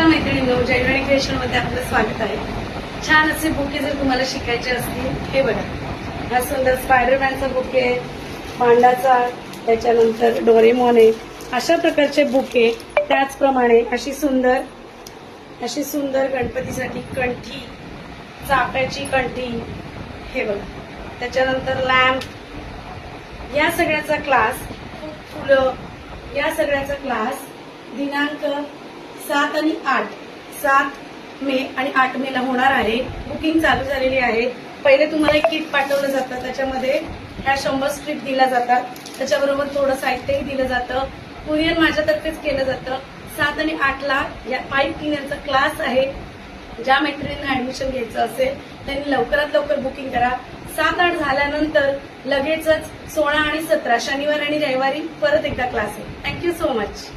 मैत्रिणींनो, जयवाणी क्रिएशन मध्ये आपलं स्वागत आहे. छान असे बुके जर तुम्हाला शिकायचे असतील, हे बघा, हा सुंदर स्पायडरमॅनचा बुके, पांडाचा, त्याच्यानंतर डोरेमॉन आहे, अशा प्रकारचे बुके. त्याचप्रमाणे अशी सुंदर गणपतीसाठी कंठी, चाफ्याची कंठी, हे बघा, त्याच्यानंतर लॅम्प, या सगळ्याचा क्लास, फुलं, या सगळ्याचा क्लास दिनांक 7 आणि 7 मे आणि 8 मे ला होणार आहे. बुकिंग चालू झालेली आहे. पहिले तुम्हाला एक किट पाठवलं जातं, त्याच्यामध्ये ह्या 100 स्ट्रीप दिल्या जातात, त्याच्याबरोबर थोडं साहित्यही दिलं जातं. कुरिअर माझ्यातर्फेच केलं जातं. 7 आणि 8 ला या पाईप क्लिनरचा क्लास आहे. ज्या मैत्रिणींना ऍडमिशन घ्यायचं असेल त्यांनी लवकरात लवकर बुकिंग करा. 7-8 झाल्यानंतर लगेचच 16 आणि 17 शनिवार आणि रविवारी परत एकदा क्लास आहे. Thank you so much.